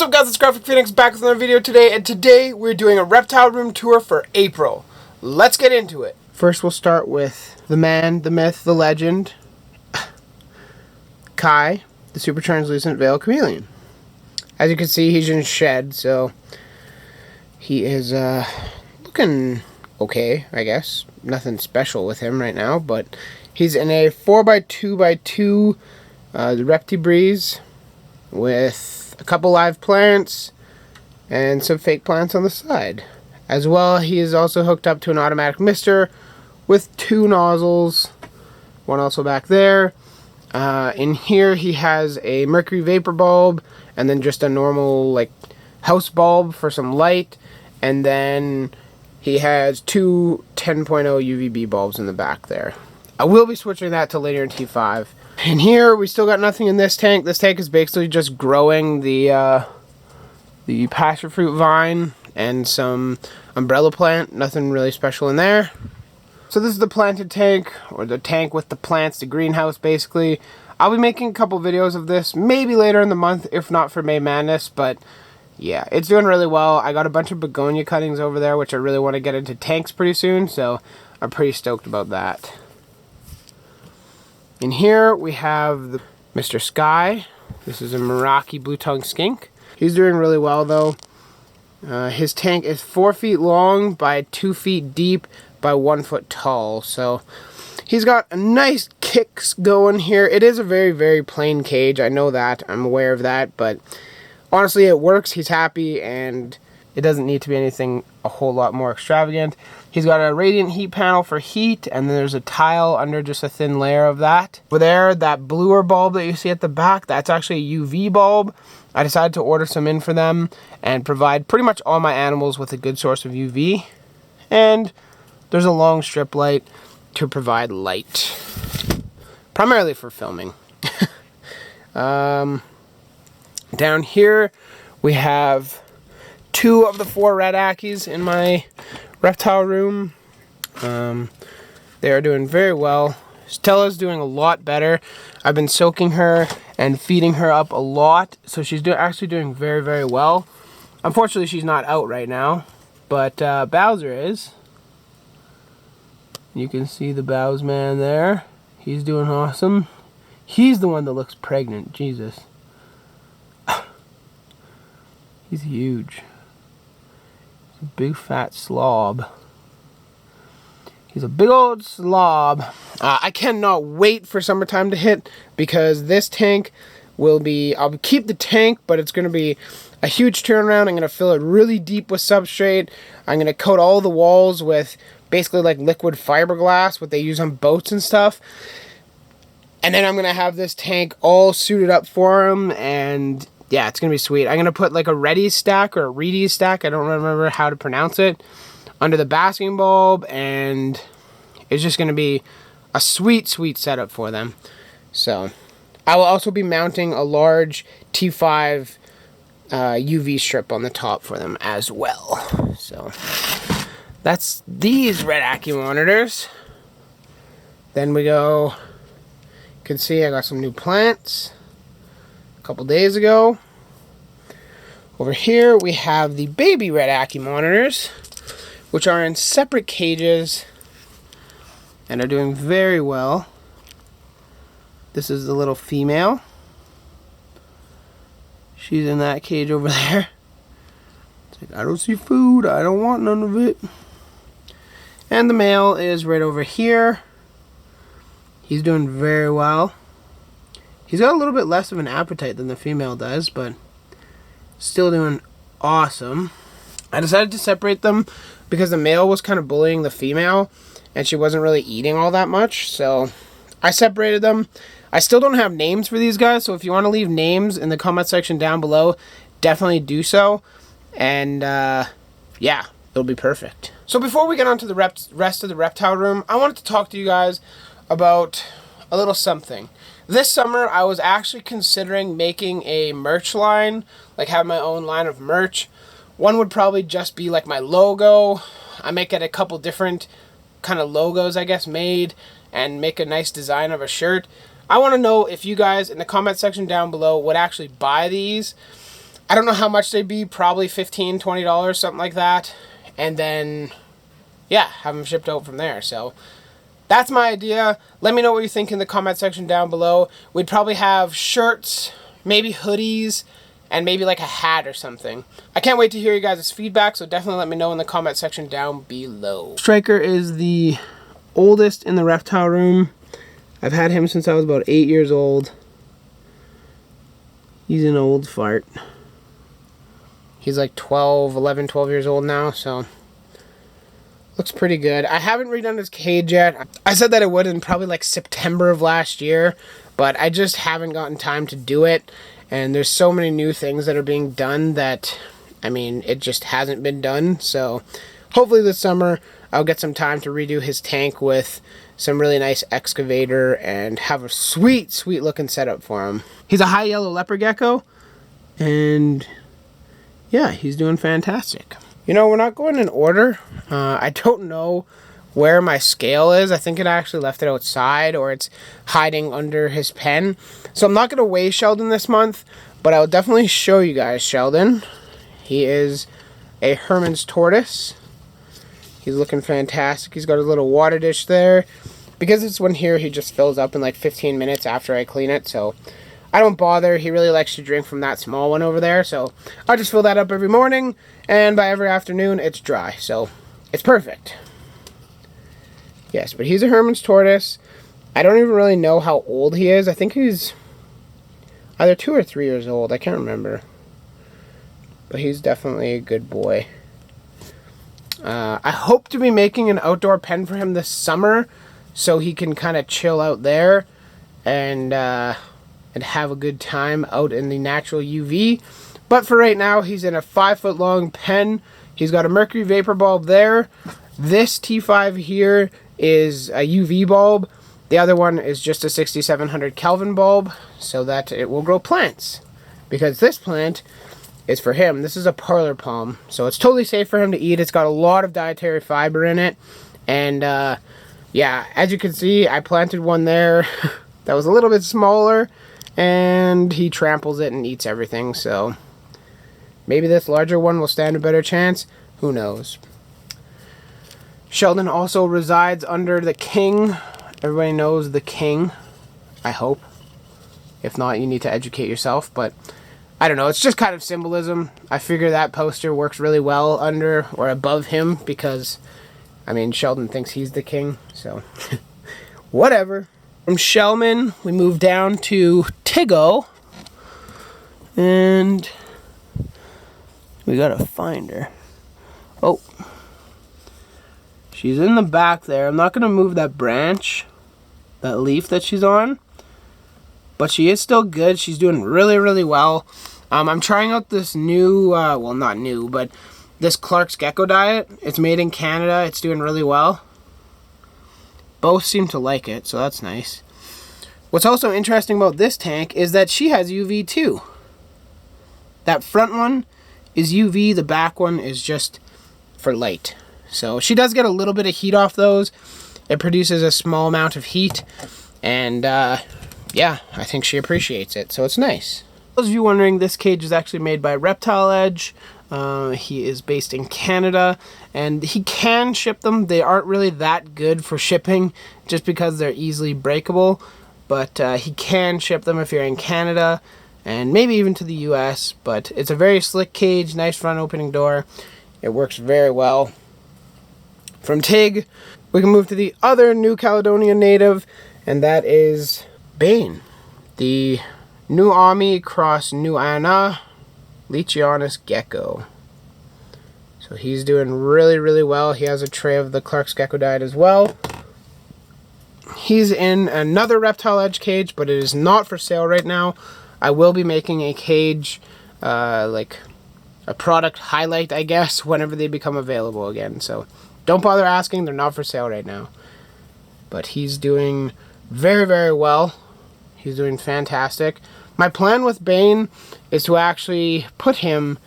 up guys, it's Graphic Phoenix back with another video today, and today we're doing a reptile room tour for April. Let's get into it. First we'll start with the man, the myth, the legend, Kai, the super translucent veil chameleon. As you can see, he's in shed, so he is looking okay, I guess. Nothing special with him right now, but he's in a 4x2x2 the Reptile breeze with a couple live plants and some fake plants on the side. As well, he is also hooked up to an automatic mister with 2 nozzles, one also back there. In here he has a mercury vapor bulb and then just a normal like house bulb for some light, and then he has 2 10.0 UVB bulbs in the back there. I will be switching that to later in T5. And here we still got nothing in this tank. This tank is basically just growing the passion fruit vine and some umbrella plant. Nothing really special in there. So this is the planted tank, or the tank with the plants, the greenhouse basically. I'll be making a couple videos of this maybe later in the month, if not for May Madness, but yeah, it's doing really well. I got a bunch of begonia cuttings over there, which I really want to get into tanks pretty soon, so I'm pretty stoked about that. In here we have the Mr. Sky. This is a Meraki blue-tongued skink. He's doing really well though. His tank is 4 feet long by 2 feet deep by 1 foot tall, so he's got a nice kicks going here. It is a very, very plain cage. I know that. I'm aware of that, but honestly it works. He's happy and it doesn't need to be anything a whole lot more extravagant. He's got a radiant heat panel for heat, and then there's a tile under just a thin layer of that. Over there, that bluer bulb that you see at the back, that's actually a UV bulb. I decided to order some in for them and provide pretty much all my animals with a good source of UV. And there's a long strip light to provide light, primarily for filming. Down here, we have 2 of the 4 red Ackies in my reptile room. They are doing very well. Stella's doing a lot better. I've been soaking her and feeding her up a lot, so she's actually doing very, very well. Unfortunately, she's not out right now, but Bowser is. You can see the Bows man there. He's doing awesome. He's the one that looks pregnant. Jesus. He's huge. He's a big fat slob. He's a big old slob. I cannot wait for summertime to hit, because this tank will be, I'll keep the tank, but it's going to be a huge turnaround. I'm going to fill it really deep with substrate. I'm going to coat all the walls with basically like liquid fiberglass, what they use on boats and stuff. And then I'm going to have this tank all suited up for him, and yeah, it's going to be sweet. I'm going to put like a Reddy stack or a Reedy stack, I don't remember how to pronounce it, under the basking bulb, and it's just going to be a sweet, sweet setup for them. So I will also be mounting a large T5 UV strip on the top for them as well. So that's these red Ackie monitors. Then we go, you can see I got some new plants a couple days ago. Over here we have the baby red Ackie monitors, which are in separate cages and are doing very well. This is the little female. She's in that cage over there. It's like, I don't see food, I don't want none of it. And the male is right over here. He's doing very well. He's got a little bit less of an appetite than the female does, but still doing awesome. I decided to separate them because the male was kind of bullying the female and she wasn't really eating all that much, so I separated them. I still don't have names for these guys, so if you want to leave names in the comment section down below, definitely do so. And yeah, it'll be perfect. So before we get on to the rest of the reptile room, I wanted to talk to you guys about a little something. This summer, I was actually considering making a merch line, like have my own line of merch. One would probably just be like my logo. I may get a couple different kind of logos, I guess, made and make a nice design of a shirt. I want to know if you guys in the comment section down below would actually buy these. I don't know how much they'd be, probably $15, $20, something like that. And then, yeah, have them shipped out from there. So that's my idea. Let me know what you think in the comment section down below. We'd probably have shirts, maybe hoodies, and maybe like a hat or something. I can't wait to hear you guys' feedback, so definitely let me know in the comment section down below. Striker is the oldest in the reptile room. I've had him since I was about 8 years old. He's an old fart. He's like 11, 12 years old now, so looks pretty good. I haven't redone his cage yet. I said that I would in probably like September of last year, but I just haven't gotten time to do it. And there's so many new things that are being done that, I mean, it just hasn't been done. So hopefully this summer I'll get some time to redo his tank with some really nice excavator and have a sweet, sweet looking setup for him. He's a high yellow leopard gecko, and yeah, he's doing fantastic. You know, we're not going in order. I don't know where my scale is. I think it actually left it outside, or it's hiding under his pen. So I'm not going to weigh Sheldon this month, but I'll definitely show you guys Sheldon. He is a Herman's tortoise. He's looking fantastic. He's got a little water dish there. Because this one here, he just fills up in like 15 minutes after I clean it, so I don't bother. He really likes to drink from that small one over there, so I just fill that up every morning, and by every afternoon, it's dry, so it's perfect. Yes, but he's a Herman's tortoise. I don't even really know how old he is. I think he's either 2 or 3 years old. I can't remember. But he's definitely a good boy. I hope to be making an outdoor pen for him this summer, so he can kind of chill out there and have a good time out in the natural UV. But for right now, he's in a 5-foot long pen. He's got a mercury vapor bulb there. This T5 here is a UV bulb. The other one is just a 6700 Kelvin bulb, so that it will grow plants. Because this plant is for him. This is a parlor palm, so it's totally safe for him to eat. It's got a lot of dietary fiber in it, and yeah, as you can see, I planted one there that was a little bit smaller, and he tramples it and eats everything, so maybe this larger one will stand a better chance. Who knows? Sheldon also resides under the king. Everybody knows the king, I hope. If not, you need to educate yourself, but I don't know, it's just kind of symbolism. I figure that poster works really well under or above him because, I mean, Sheldon thinks he's the king, so whatever. From Shellman, we move down to Tiggo, and we gotta find her. Oh, she's in the back there. I'm not gonna move that branch, that leaf that she's on, but she is still good. She's doing really, really well. I'm trying out this new, well, not new, but this Clark's Gecko diet. It's made in Canada. It's doing really well. Both seem to like it, so that's nice. What's also interesting about this tank is that she has UV too. That front one is UV, the back one is just for light. So she does get a little bit of heat off those. It produces a small amount of heat, and yeah, I think she appreciates it, so it's nice. For those of you wondering, this cage is actually made by Reptile Edge. He is based in Canada, and he can ship them. They aren't really that good for shipping just because they're easily breakable, but he can ship them if you're in Canada and maybe even to the US. But it's a very slick cage, nice front opening door. It works very well. From Tig, we can move to the other New Caledonia native, and that is Bane, the New Ami cross New Anna Leachionis gecko. So he's doing really, really well. He has a tray of the Clark's Gecko diet as well. He's in another Reptile Edge cage, but it is not for sale right now. I will be making a cage, like a product highlight, I guess, whenever they become available again. So don't bother asking. They're not for sale right now. But he's doing very, very well. He's doing fantastic. My plan with Bane is to actually put him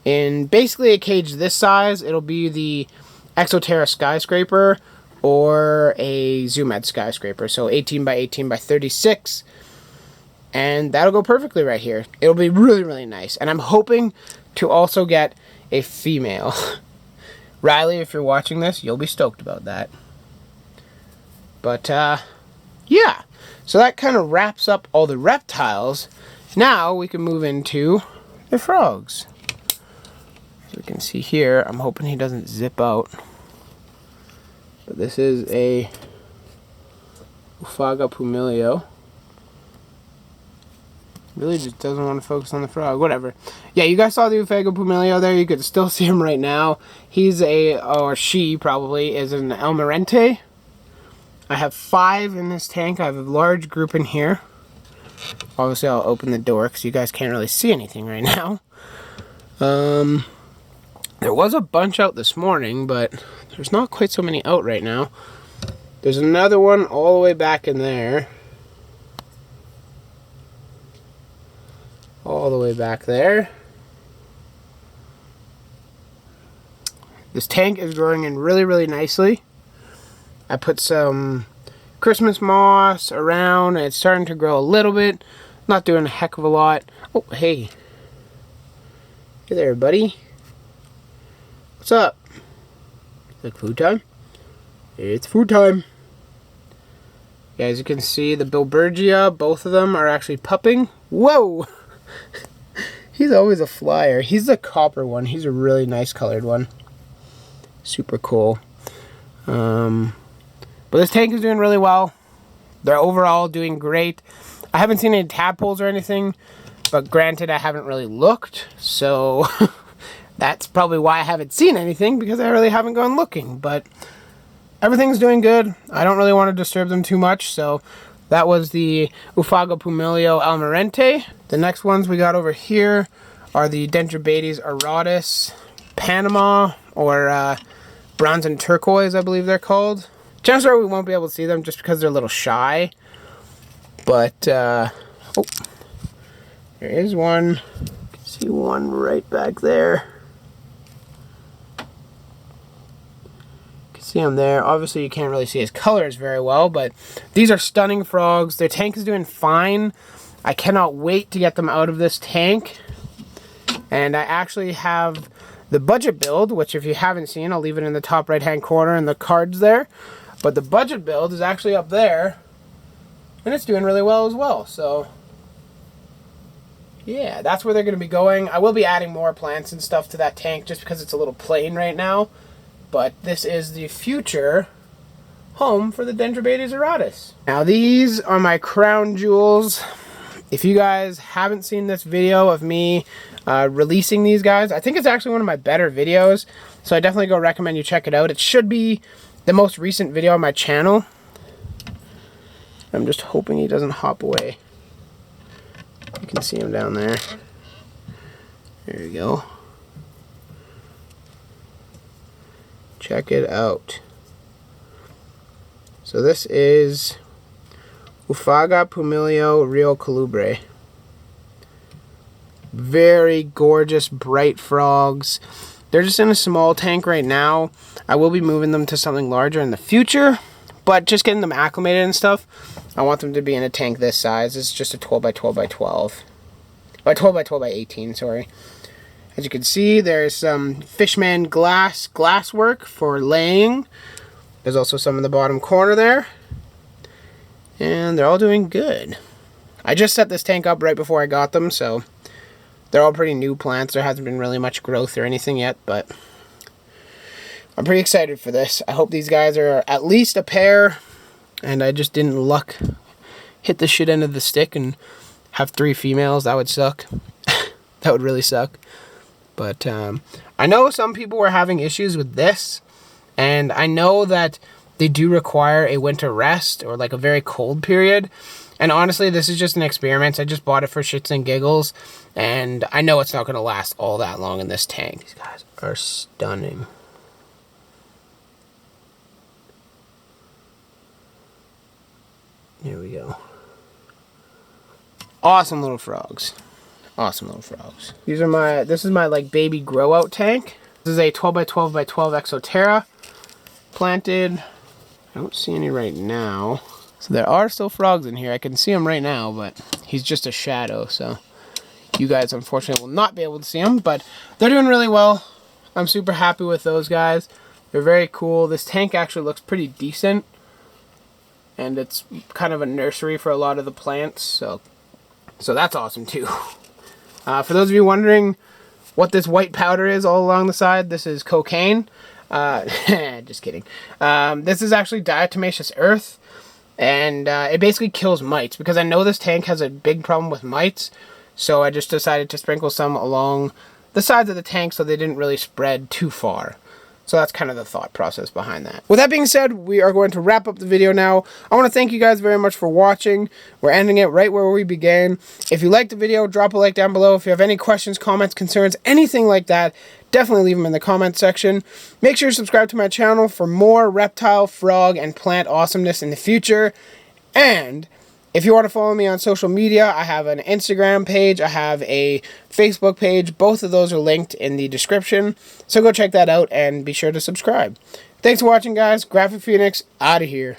in basically a cage this size. It'll be the Exoterra Skyscraper or a Zoom Ed Skyscraper. So 18 by 18 by 36. And that'll go perfectly right here. It'll be really, really nice. And I'm hoping to also get a female. Riley, if you're watching this, you'll be stoked about that. But, yeah. So that kind of wraps up all the reptiles. Now we can move into the frogs. As you can see here, I'm hoping he doesn't zip out. But this is a Ufaga pumilio. Really just doesn't want to focus on the frog. Whatever. Yeah, you guys saw the Ufaga pumilio there. You could still see him right now. He's or she probably, is an Almirante. I have 5 in this tank. I have a large group in here. Obviously, I'll open the door because you guys can't really see anything right now. There was a bunch out this morning, but there's not quite so many out right now. There's another one all the way back in there. All the way back there. This tank is growing in really, really nicely. I put some Christmas moss around and it's starting to grow a little bit. Not doing a heck of a lot. Oh, hey. Hey there, buddy. What's up? Is it food time? It's food time. Yeah, as you can see, the Bilbergia, both of them are actually pupping. Whoa! He's always a flyer. He's the copper one. He's a really nice colored one. Super cool. But this tank is doing really well. They're overall doing great. I haven't seen any tadpoles or anything, but granted, I haven't really looked, so that's probably why I haven't seen anything, because I really haven't gone looking. But everything's doing good. I don't really want to disturb them too much, so that was the Ufaga pumilio Almirante. The next ones we got over here are the Dendrobates auratus Panama, or bronze and turquoise, I believe they're called. Chances are we won't be able to see them just because they're a little shy. But, oh, there is one. You can see one right back there. You can see him there. Obviously, you can't really see his colors very well, but these are stunning frogs. Their tank is doing fine. I cannot wait to get them out of this tank. And I actually have the budget build, which if you haven't seen, I'll leave it in the top right-hand corner in the cards there. But the budget build is actually up there, and it's doing really well as well. So, yeah, that's where they're going to be going. I will be adding more plants and stuff to that tank just because it's a little plain right now. But this is the future home for the Dendrobates auratus. Now, these are my crown jewels. If you guys haven't seen this video of me releasing these guys, I think it's actually one of my better videos. So I definitely go recommend you check it out. It should be the most recent video on my channel. I'm just hoping he doesn't hop away. You can see him down there. There you go. Check it out. So this is Ufaga pumilio Rio Colubre. Very gorgeous, bright frogs. They're just in a small tank right now. I will be moving them to something larger in the future, but just getting them acclimated and stuff. I want them to be in a tank this size. It's just a 12 by 12 by 12. Or 12 by 12 by 18, sorry. As you can see, there's some Fishman glass work for laying. There's also some in the bottom corner there. And they're all doing good. I just set this tank up right before I got them, so they're all pretty new plants. There hasn't been really much growth or anything yet, but I'm pretty excited for this. I hope these guys are at least a pair, and I just didn't hit the shit end of the stick and have 3 females. That would suck. That would really suck. But I know some people were having issues with this, and I know that they do require a winter rest or like a very cold period. And honestly, this is just an experiment. I just bought it for shits and giggles, and I know it's not going to last all that long in this tank. These guys are stunning. Here we go. Awesome little frogs. Awesome little frogs. This is my like baby grow out tank. This is a 12 by 12 by 12 Exoterra planted. I don't see any right now. So there are still frogs in here. I can see them right now, but he's just a shadow, so you guys unfortunately will not be able to see him, but they're doing really well. I'm super happy with those guys. They're very cool. This tank actually looks pretty decent, and it's kind of a nursery for a lot of the plants, so that's awesome too. For those of you wondering what this white powder is all along the side, this is cocaine. Just kidding. This is actually diatomaceous earth, and it basically kills mites, because I know this tank has a big problem with mites, so I just decided to sprinkle some along the sides of the tank so they didn't really spread too far. So that's kind of the thought process behind that. With that being said, we are going to wrap up the video now. I want to thank you guys very much for watching. We're ending it right where we began. If you liked the video, drop a like down below. If you have any questions, comments, concerns, anything like that, definitely leave them in the comment section. Make sure to subscribe to my channel for more reptile, frog, and plant awesomeness in the future. And if you want to follow me on social media, I have an Instagram page, I have a Facebook page. Both of those are linked in the description. So go check that out and be sure to subscribe. Thanks for watching, guys. Graphic Phoenix, out of here.